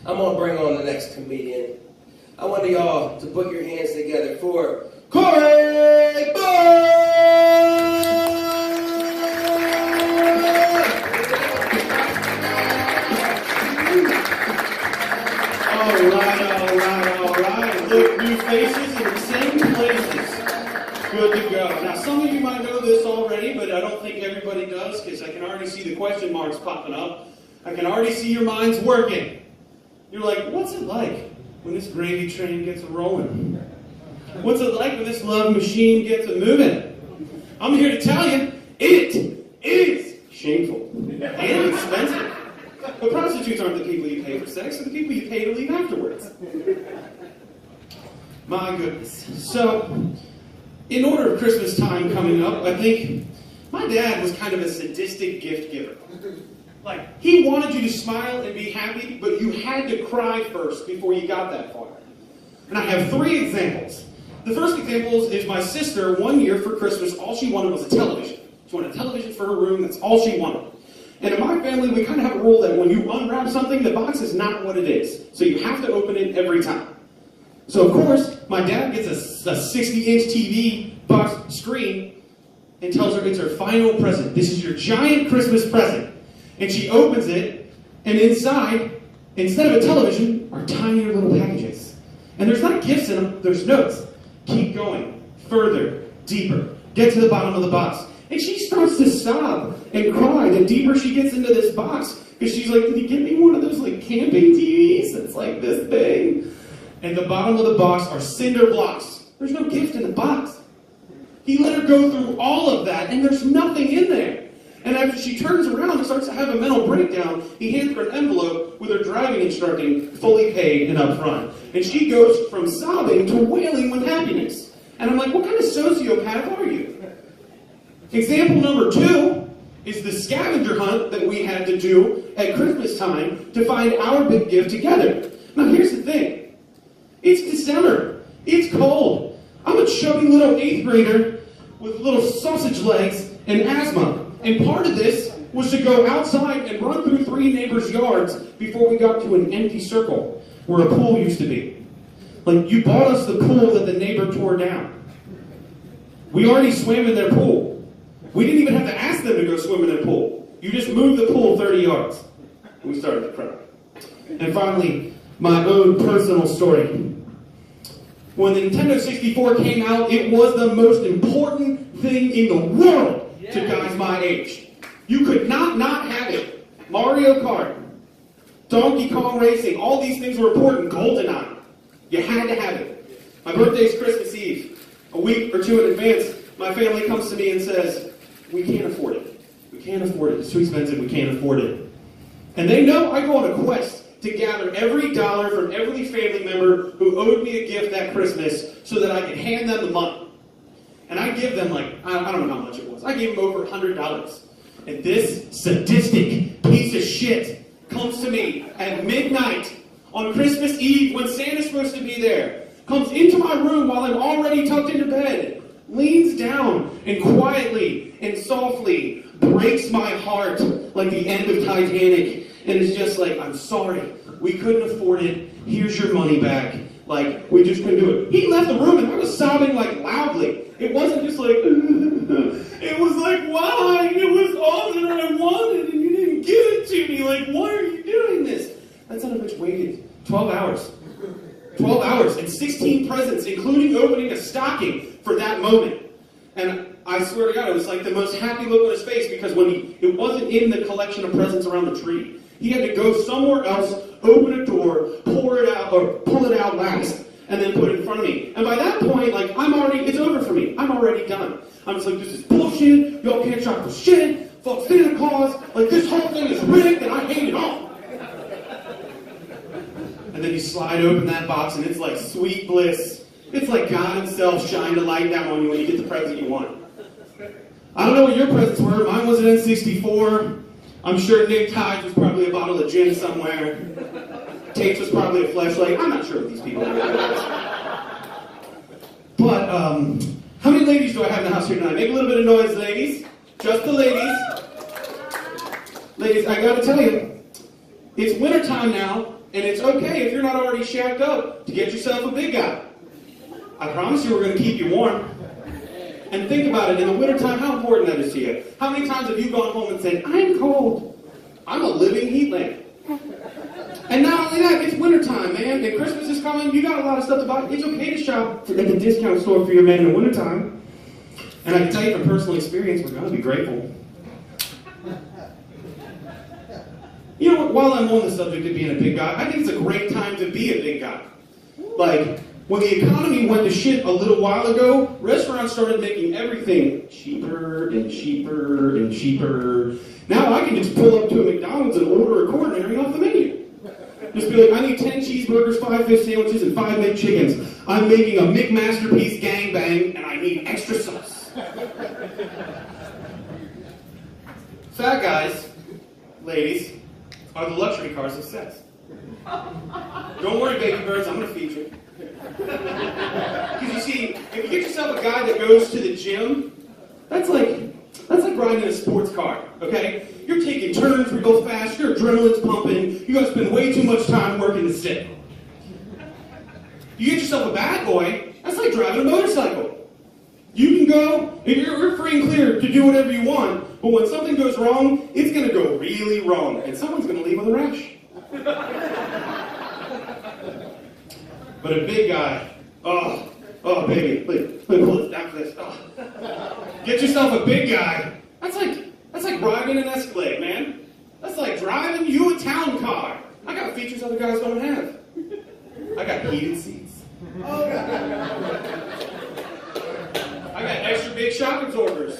I'm going to bring on the next comedian. I want y'all to put your hands together for Cory! All right. Look, new faces in the same places. Good to go. Now, some of you might know this already, but I don't think everybody does, because I can already see the question marks popping up. I can already see your minds working. You're like, what's it like when this gravy train gets rolling? What's it like when this love machine gets a moving? I'm here to tell you, it is shameful and expensive. But prostitutes aren't the people you pay for sex, they're the people you pay to leave afterwards. My goodness. So, in order of Christmas time coming up, I think my dad was kind of a sadistic gift giver. Like, he wanted you to smile and be happy, but you had to cry first before you got that far. And I have 3 examples. The first example is my sister, one year for Christmas, all she wanted was a television. She wanted a television for her room, that's all she wanted. And in my family, we kind of have a rule that when you unwrap something, the box is not what it is. So you have to open it every time. So of course, my dad gets a 60-inch TV box screen and tells her it's her final present. This is your giant Christmas present. And she opens it, and inside, instead of a television, are tinier little packages. And there's not gifts in them, there's notes. Keep going, further, deeper. Get to the bottom of the box. And she starts to sob and cry the deeper she gets into this box. Because she's like, can you get me one of those like camping TVs that's like this big? And the bottom of the box are cinder blocks. There's no gift in the box. He let her go through all of that, and there's nothing in there. And after she turns around and starts to have a mental breakdown, he hands her an envelope with her driving instructing, fully paid and upfront. And she goes from sobbing to wailing with happiness. And I'm like, what kind of sociopath are you? Example number 2 is the scavenger hunt that we had to do at Christmas time to find our big gift together. Now here's the thing. It's December. It's cold. I'm a chubby little 8th grader with little sausage legs and asthma. And part of this was to go outside and run through 3 neighbors' yards before we got to an empty circle where a pool used to be. Like, you bought us the pool that the neighbor tore down. We already swam in their pool. We didn't even have to ask them to go swim in their pool. You just moved the pool 30 yards. And we started to cry. And finally, my own personal story. When the Nintendo 64 came out, it was the most important thing in the world to guys my age. You could not have it. Mario Kart, Donkey Kong Racing, all these things were important. GoldenEye. You had to have it. My birthday's Christmas Eve. A week or 2 in advance, my family comes to me and says, we can't afford it. We can't afford it. It's too expensive. We can't afford it. And they know I go on a quest to gather every dollar from every family member who owed me a gift that Christmas so that I could hand them the money. And I give them like, I don't know how much it was. I gave them over $100. And this sadistic piece of shit comes to me at midnight on Christmas Eve when Santa's supposed to be there, comes into my room while I'm already tucked into bed, leans down and quietly and softly breaks my heart like the end of Titanic, and is just like, I'm sorry, we couldn't afford it, here's your money back. Like, we just couldn't do it. He left the room and I was sobbing like loudly. It wasn't just like, it was like, why? It was all that I wanted and you didn't give it to me. Like, why are you doing this? That son of a bitch waited 12 hours. 12 hours and 16 presents, including opening a stocking for that moment. And I swear to God, it was like the most happy look on his face because when it wasn't in the collection of presents around the tree. He had to go somewhere else, open a door, pour it out, or pull it out last, and then put it in front of me. And by that point, like, it's over for me. I'm already done. I'm just like, this is bullshit. Y'all can't shop for shit. Fuck Santa Claus. Like, this whole thing is rigged, and I hate it all. And then you slide open that box, and it's like sweet bliss. It's like God himself shined a light down on you when you get the present you want. I don't know what your presents were. Mine was an N64. I'm sure Nick Tides was probably a bottle of gin somewhere. Tate's was probably a fleshlight. I'm not sure what these people are. But, how many ladies do I have in the house here tonight? Make a little bit of noise, ladies. Just the ladies. Ladies, I gotta tell you, it's wintertime now, And it's okay if you're not already shacked up to get yourself a big guy. I promise you we're going to keep you warm. And think about it, in the wintertime, how important that is to you. How many times have you gone home and said, I'm cold. I'm a living heat lamp. And not only that, it's wintertime, man. And Christmas is coming. You got a lot of stuff to buy. It's okay to shop at the discount store for your man in the wintertime. And I can tell you from personal experience, we're going to be grateful. You know what? While I'm on the subject of being a big guy, I think it's a great time to be a big guy. Like, when the economy went to shit a little while ago, restaurants started making everything cheaper and cheaper and cheaper. Now I can just pull up to a McDonald's and order a coronary off the menu. Just be like, I need 10 cheeseburgers, 5 fish sandwiches, and 5 McChickens. I'm making a McMasterpiece gangbang, and I need extra sauce. Fat guys, ladies, are the luxury cars of sex. Don't worry, baby birds, I'm going to feed you. Because you see, if you get yourself a guy that goes to the gym, that's like riding in a sports car, okay? You're taking turns real fast, your adrenaline's pumping, you gotta spend way too much time working the stick. You get yourself a bad boy, that's like driving a motorcycle. You can go, you're free and clear to do whatever you want, but when something goes wrong, it's gonna go really wrong, and someone's gonna leave with a rash. But a big guy, oh baby, please pull this down for this. Oh. Get yourself a big guy. That's like riding an Escalade, man. That's like driving you a town car. I got features other guys don't have. I got heated seats. I got extra big shock absorbers.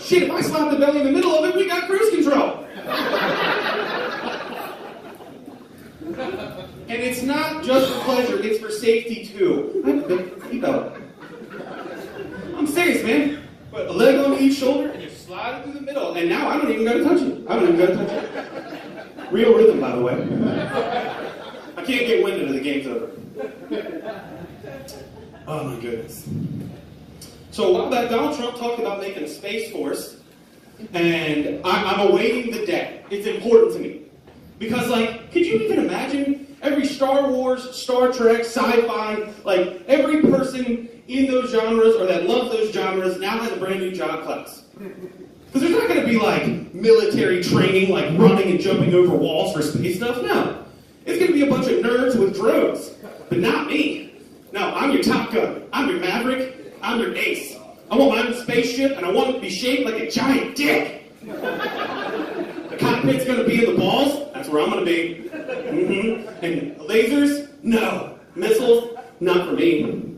Shit, if I slap the belly in the middle of it, we got cruise control. And it's not just for pleasure, it's for safety too. I have a big seatbelt. I'm serious, man. Put a leg on each shoulder and you slide it through the middle. And now I don't even gotta touch it. Real rhythm, by the way. I can't get winded until the game's over. Oh my goodness. So a while back, Donald Trump talked about making a space force, and I'm awaiting the day. It's important to me. Because, like, could you even imagine every Star Wars, Star Trek, sci-fi, like, every person in those genres or that loves those genres now has a brand new job class? Because there's not going to be, like, military training, like running and jumping over walls for space stuff. No. It's going to be a bunch of nerds with drones. But not me. No, I'm your Top Gun. I'm your Maverick. I'm your Ace. I want my own spaceship, and I want it to be shaped like a giant dick. The cockpit's going to be in the balls. That's where I'm going to be. And lasers? No. Missiles? Not for me.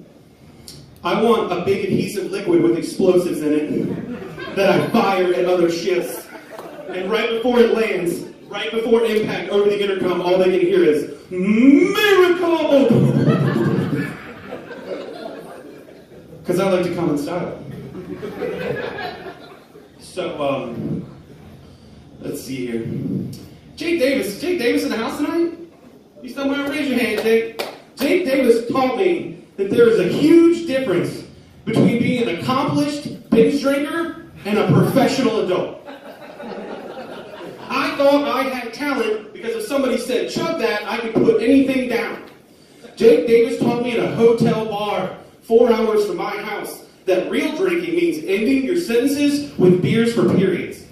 I want a big adhesive liquid with explosives in it that I fire at other ships. And right before it lands, right before impact over the intercom, all they can hear is, miracle! Because I like to come in style. So, let's see here. Jake Davis in the house tonight? You somewhere? Raise your hand, Jake. Jake Davis taught me that there is a huge difference between being an accomplished binge drinker and a professional adult. I thought I had talent because if somebody said, chug that, I could put anything down. Jake Davis taught me in a hotel bar 4 hours from my house that real drinking means ending your sentences with beers for periods.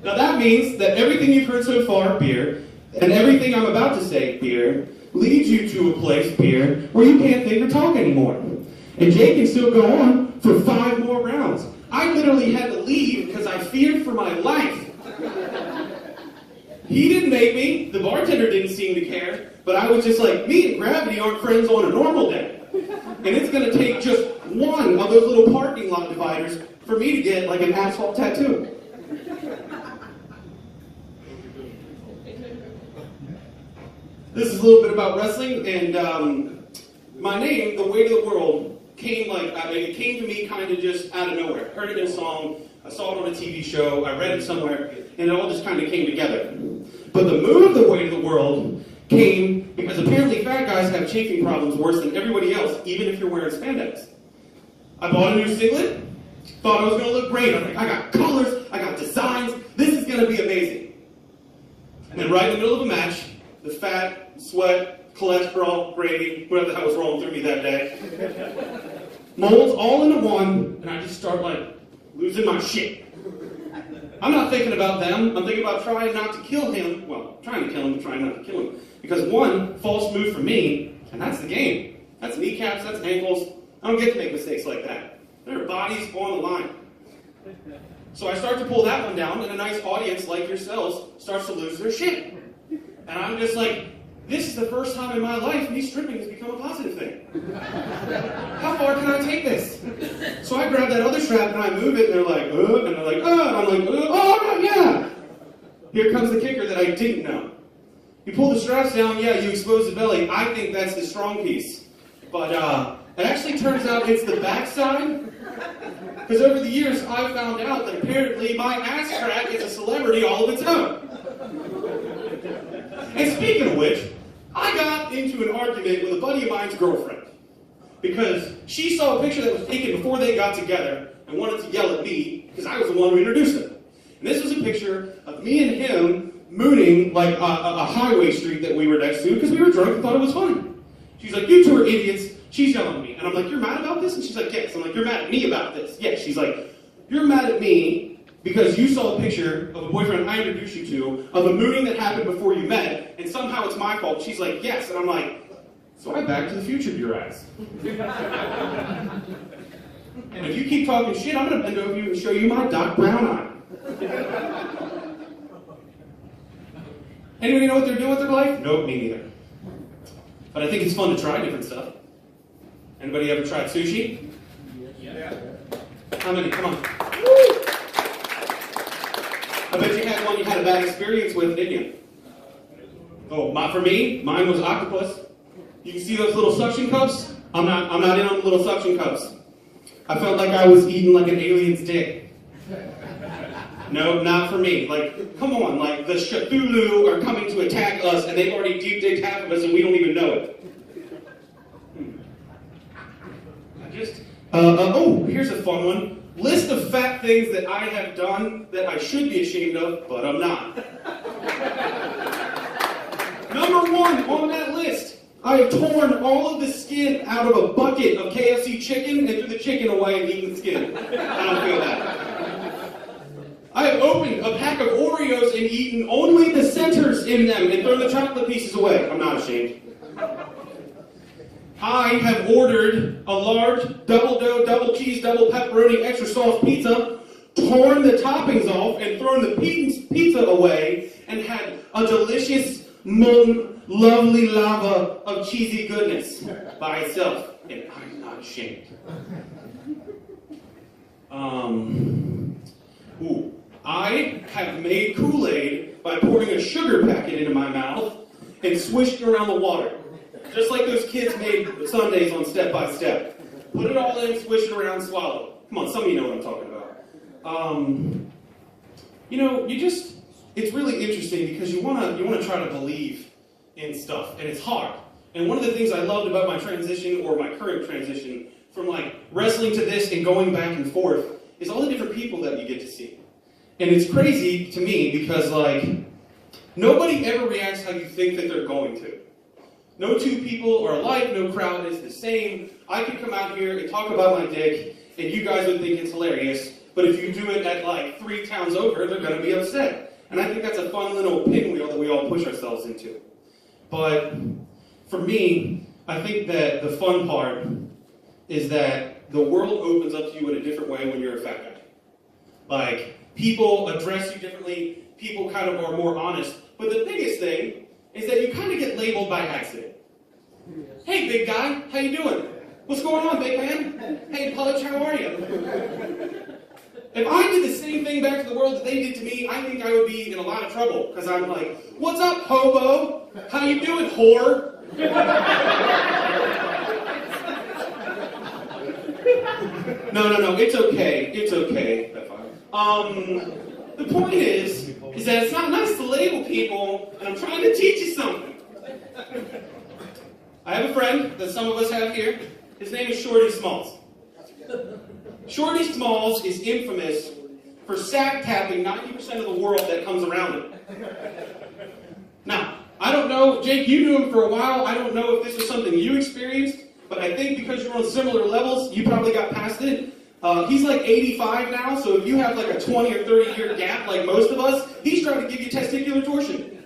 Now that means that everything you've heard so far, beer, and everything I'm about to say, beer, leads you to a place, beer, where you can't think or talk anymore. And Jake can still go on for 5 more rounds. I literally had to leave because I feared for my life. He didn't make me, the bartender didn't seem to care, but I was just like, me and gravity aren't friends on a normal day. And it's going to take just one of those little parking lot dividers for me to get like an asphalt tattoo. This is a little bit about wrestling, and my name, The Weight of the World, came it came to me kind of just out of nowhere. Heard it in a song, I saw it on a TV show, I read it somewhere, and it all just kind of came together. But the move, The Weight of the World, came because apparently fat guys have chafing problems worse than everybody else, even if you're wearing spandex. I bought a new singlet, thought I was going to look great. I'm like, I got colors, I got designs, this is going to be amazing. And then right in the middle of a match, the fat, sweat, cholesterol, gravy, whatever the hell was rolling through me that day. Molds all into one, and I just start like losing my shit. I'm not thinking about them. I'm thinking about trying not to kill him. Well, trying to kill him, but trying not to kill him. Because one false move for me, and that's the game. That's kneecaps, that's ankles. I don't get to make mistakes like that. There are bodies on the line. So I start to pull that one down, and a nice audience like yourselves starts to lose their shit. And I'm just like, this is the first time in my life me stripping has become a positive thing. How far can I take this? So I grab that other strap and I move it, and they're like, and they're like, and I'm like, oh, yeah. Here comes the kicker that I didn't know. You pull the straps down, yeah, you expose the belly. I think that's the strong piece. But it actually turns out it's the backside. Because over the years, I've found out that apparently my ass crack is a celebrity all of its own. And speaking of which, I got into an argument with a buddy of mine's girlfriend. Because she saw a picture that was taken before they got together and wanted to yell at me because I was the one who introduced them. And this was a picture of me and him mooning like a highway street that we were next to because we were drunk and thought it was funny. She's like, you two are idiots. She's yelling at me. And I'm like, you're mad about this? And she's like, yes. I'm like, you're mad at me about this? Yes. She's like, you're mad at me because you saw a picture of a boyfriend I introduced you to of a mooning that happened before you met, and somehow it's my fault. She's like, yes. And I'm like, so I Back to the Future your ass. And if you keep talking shit, I'm going to bend over you and show you my Doc Brown eye. Anybody know what they're doing with their life? Nope, me neither. But I think it's fun to try different stuff. Anybody ever tried sushi? Yeah. How many? Come on. Woo! I bet you had one you had a bad experience with, didn't you? Oh, for me, mine was octopus. You can see those little suction cups? I'm not in on the little suction cups. I felt like I was eating like an alien's dick. No, not for me. Like, come on, like the Cthulhu are coming to attack us and they've already deep digged half of us and we don't even know it. Here's a fun one. List of fat things that I have done that I should be ashamed of, but I'm not. Number one on that list, I have torn all of the skin out of a bucket of KFC chicken and threw the chicken away and eaten the skin. I don't feel that. I have opened a pack of Oreos and eaten only the centers in them and thrown the chocolate pieces away. I'm not ashamed. I have ordered a large double dough, double cheese, double pepperoni, extra sauce pizza, torn the toppings off, and thrown the pizza away, and had a delicious, molten, lovely lava of cheesy goodness by itself. And I'm not ashamed. I have made Kool-Aid by pouring a sugar packet into my mouth and swishing around the water. Just like those kids made sundaes on Step by Step. Put it all in, swish it around, swallow. Come on, some of you know what I'm talking about. It's really interesting because you want to try to believe in stuff, and it's hard. And one of the things I loved about my transition, or my current transition, from like wrestling to this and going back and forth, is all the different people that you get to see. And it's crazy to me because like, nobody ever reacts how you think that they're going to. No two people are alike, no crowd is the same. I could come out here and talk about my dick, and you guys would think it's hilarious, but if you do it at like 3 towns over, they're going to be upset. And I think that's a fun little pinwheel that we all push ourselves into. But for me, I think that the fun part is that the world opens up to you in a different way when you're a fat guy. Like, people address you differently, people kind of are more honest. But the biggest thing is that you kind of get labeled by accident. Hey, big guy, how you doing? What's going on, big man? Hey, Pudge, how are you? If I did the same thing back to the world that they did to me, I think I would be in a lot of trouble. Because I'm like, what's up, hobo? How you doing, whore? No, it's okay. It's okay. The point is that it's not nice to label people, and I'm trying to teach you something. I have a friend that some of us have here. His name is Shorty Smalls. Shorty Smalls is infamous for sack tapping 90% of the world that comes around him. Now, I don't don't know, Jake, you knew him for a while. I don't know if this was something you experienced, but I think because you're on similar levels, you probably got past it. He's like 85 now, so if you have like a 20 or 30 year gap like most of us, he's trying to give you testicular torsion.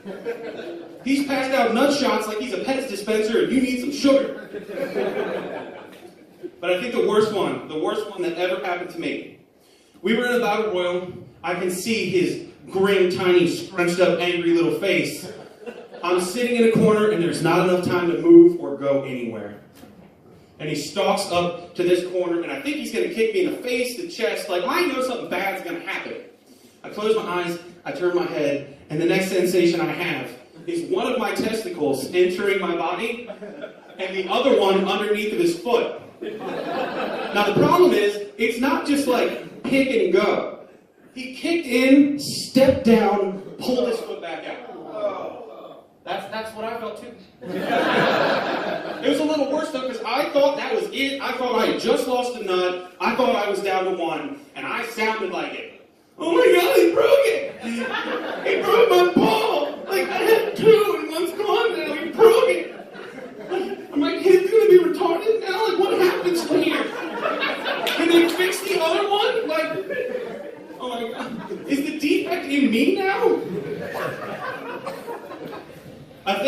He's passed out nut shots like he's a Pets dispenser and you need some sugar. But I think the worst one that ever happened to me. We were in a battle royal. I can see his grim, tiny, scrunched up, angry little face. I'm sitting in a corner and there's not enough time to move or go anywhere. And he stalks up to this corner and I think he's going to kick me in the face, the chest, like I know something bad's going to happen. I close my eyes, I turn my head, and the next sensation I have is one of my testicles entering my body and the other one underneath of his foot. Now the problem is, it's not just like pick and go. He kicked in, stepped down, pulled his foot back out. That's what I felt too. It was a little worse though, because I thought that was it. I thought I had just lost a nut. I thought I was down to one, and I sounded like it. Oh my God, he broke it! He broke my ball! Like I had two, and one's gone now. He broke it. Are my kids gonna be retarded now? Like what happens here? Can they fix the other one? Like, oh my God, is the defect in me now? I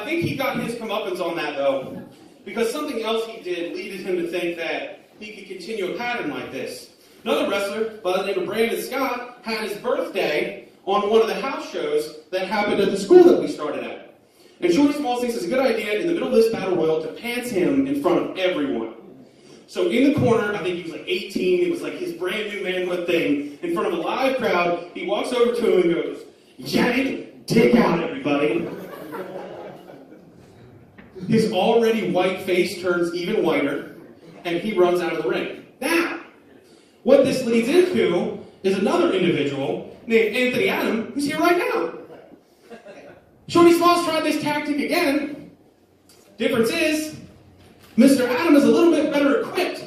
think he got his comeuppance on that though, because something else he did leaded him to think that he could continue a pattern like this. Another wrestler by the name of Brandon Scott had his birthday on one of the house shows that happened at the school that we started at. And Shorty Smalls thinks it's a good idea in the middle of this battle royal to pants him in front of everyone. So in the corner, I think he was like 18, it was like his brand new manhood thing, in front of a live crowd, he walks over to him and goes, "Yannick, dick out, everybody." His already white face turns even whiter, and he runs out of the ring. Now, what this leads into is another individual named Anthony Adam, who's here right now. Shorty Smalls tried this tactic again. Difference is, Mr. Adam is a little bit better equipped.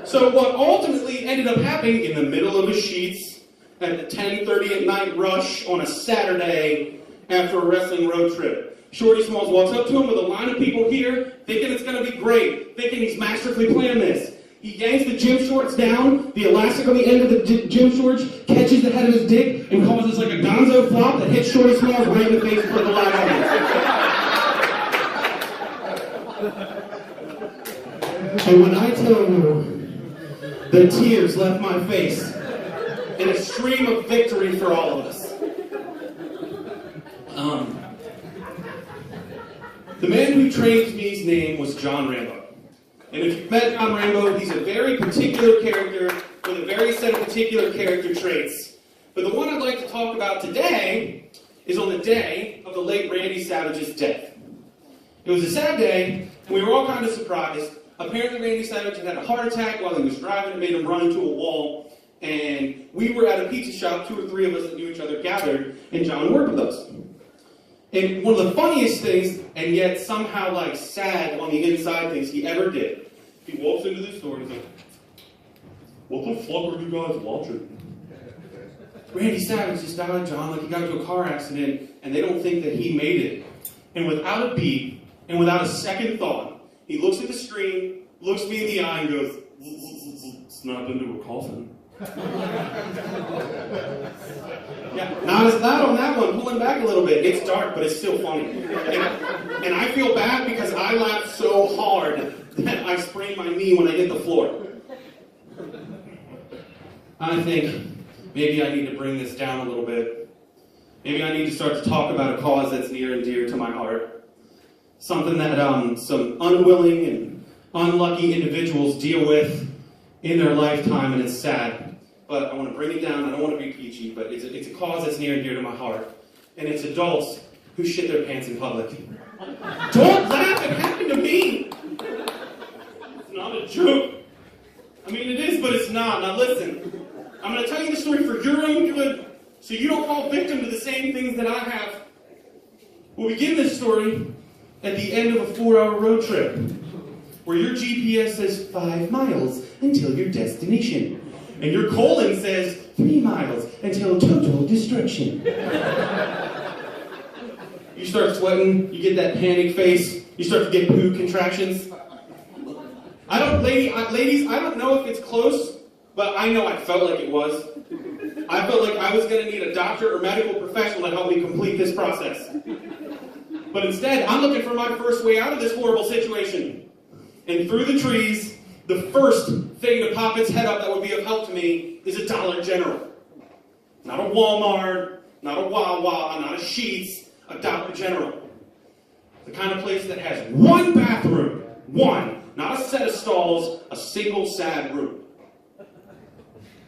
So what ultimately ended up happening in the middle of his sheets at the 10:30 at night rush on a Saturday after a wrestling road trip, Shorty Smalls walks up to him with a line of people here, thinking it's going to be great, thinking he's masterfully planned this. He yanks the gym shorts down, the elastic on the end of the gym shorts catches the head of his dick and causes like a gonzo flop that hits Shorty Smalls right in the face for the live audience. And when I tell you, the tears left my face in a stream of victory for all of us. The man who trained me's name was John Rambo. And if you've met John Rambo, he's a very particular character with a very set of particular character traits. But the one I'd like to talk about today is on the day of the late Randy Savage's death. It was a sad day, and we were all kind of surprised. Apparently Randy Savage had a heart attack while he was driving and made him run into a wall. And we were at a pizza shop, 2 or 3 of us that knew each other gathered, and John worked with us. And one of the funniest things, and yet somehow like sad on the inside things he ever did, he walks into this store and he's like, "What the fuck are you guys watching?" Randy Savage just died, John, like he got into a car accident, and they don't think that he made it. And without a beat, and without a second thought, he looks at the screen, looks me in the eye and goes, "Snap into a coffin." Yeah, not as loud on that one, pulling back a little bit. It's dark, but it's still funny. And I feel bad because I laughed so hard that I sprained my knee when I hit the floor. I think maybe I need to bring this down a little bit. Maybe I need to start to talk about a cause that's near and dear to my heart. Something that some unwilling and unlucky individuals deal with in their lifetime, and it's sad. But I want to bring it down. I don't want to be peachy, but it's a cause that's near and dear to my heart. And it's adults who shit their pants in public. Don't laugh, it happened to me! It's not a joke. I mean, it is, but it's not. Now listen, I'm going to tell you the story for your own good, so you don't fall victim to the same things that I have. We'll begin this story at the end of a 4-hour road trip, where your GPS says 5 miles until your destination. And your colon says 3 miles until total destruction. You start sweating, you get that panic face, you start to get poo contractions. Ladies, I don't know if it's close, but I know I felt like it was. I felt like I was going to need a doctor or medical professional to help me complete this process. But instead, I'm looking for my first way out of this horrible situation. And through the trees, the first thing to pop its head up that would be of help to me is a Dollar General. Not a Walmart, not a Wawa, not a Sheetz, a Dollar General. The kind of place that has one bathroom. One. Not a set of stalls, a single sad room.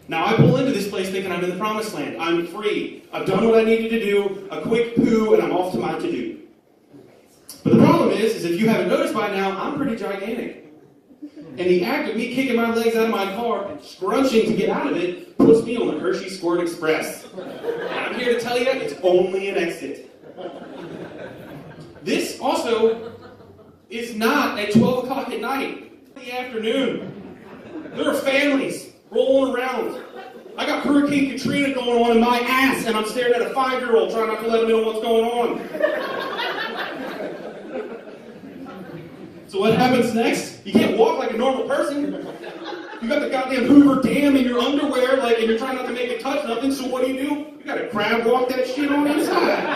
Now I pull into this place thinking I'm in the promised land. I'm free. I've done what I needed to do, a quick poo, and I'm off to my to-do. But the problem is if you haven't noticed by now, I'm pretty gigantic. And the act of me kicking my legs out of my car and scrunching to get out of it puts me on the Hershey Squirt Express. And I'm here to tell you, it's only an exit. This also is not at 12 o'clock at night in the afternoon. There are families rolling around. I got Hurricane Katrina going on in my ass, and I'm staring at a 5-year-old trying not to let him know what's going on. So what happens next? You can't walk like a normal person. You got the goddamn Hoover Dam in your underwear, and you're trying not to make it touch nothing, so what do? You gotta crab walk that shit on inside.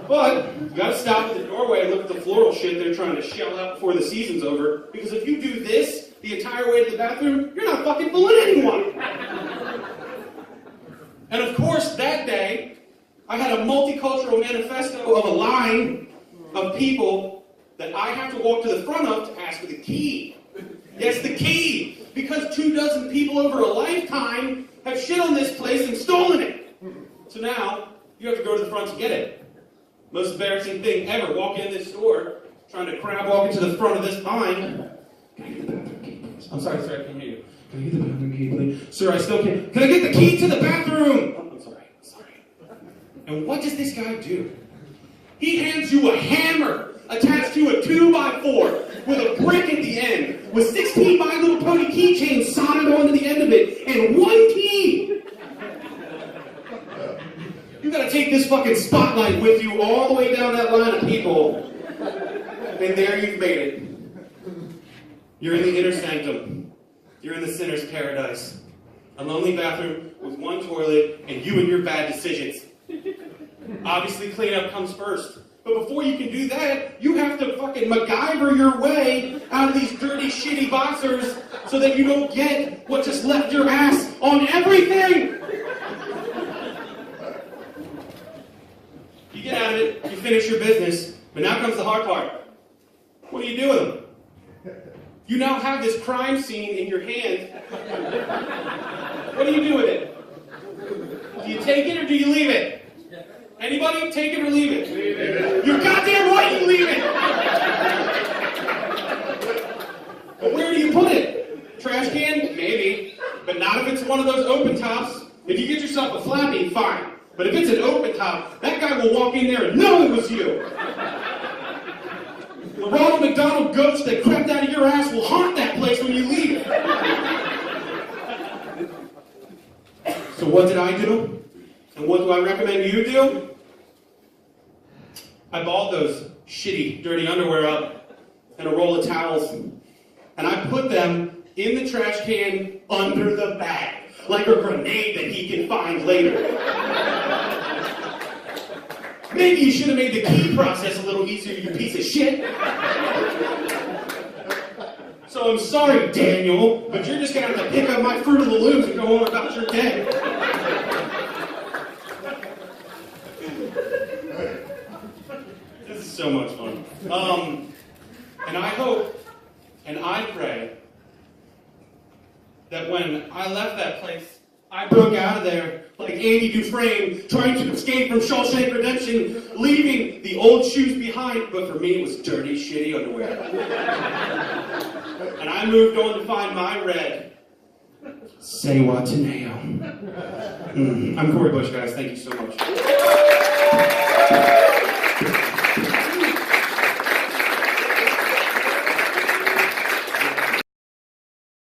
But you gotta stop at the doorway and look at the floral shit they're trying to shell out before the season's over, because if you do this the entire way to the bathroom, you're not fucking fooling anyone. And of course, that day, I had a multicultural manifesto of a line of people that I have to walk to the front of to ask for the key. Yes, the key! Because 24 people over a lifetime have shit on this place and stolen it. So now, you have to go to the front to get it. Most embarrassing thing ever, walking in this store, trying to crab walk into the front of this line. Can I get the bathroom key, please? I'm sorry, sir, I can't hear you. Can I get the bathroom key, please? Sir, I still can't. Can I get the key to the bathroom? Oh, I'm sorry. And what does this guy do? He hands you a hammer attached to a 2x4 with a brick at the end, with 16 My Little Pony keychains soldered onto the end of it, and one key. You gotta take this fucking spotlight with you all the way down that line of people. And there you've made it. You're in the inner sanctum. You're in the sinner's paradise. A lonely bathroom with one toilet and you and your bad decisions. Obviously, cleanup comes first. But before you can do that, you have to fucking MacGyver your way out of these dirty, shitty boxers so that you don't get what just left your ass on everything. You get out of it, you finish your business, but now comes the hard part. What do you do with them? You now have this crime scene in your hand. What do you do with it? Do you take it or do you leave it? Anybody? Take it or leave it? Leave it. You're goddamn right you leave it! But where do you put it? Trash can? Maybe. But not if it's one of those open tops. If you get yourself a flappy, fine. But if it's an open top, that guy will walk in there and know it was you. The Ronald McDonald ghost that crept out of your ass will haunt that place when you leave. So what did I do? And what do I recommend you do? I balled those shitty, dirty underwear up and a roll of towels, and I put them in the trash can under the bag, like a grenade that he can find later. Maybe you should have made the key process a little easier, you piece of shit. So I'm sorry, Daniel, but you're just going to have to pick up my Fruit of the Looms and go on about your day. This is so much fun. And I hope and I pray that when I left that place, I broke out of there like Andy Dufresne trying to escape from Shawshank Redemption, leaving the old shoes behind, but for me it was dirty, shitty underwear. And I moved on to find my red. Say what to nail. I'm Cory Bush, guys. Thank you so much.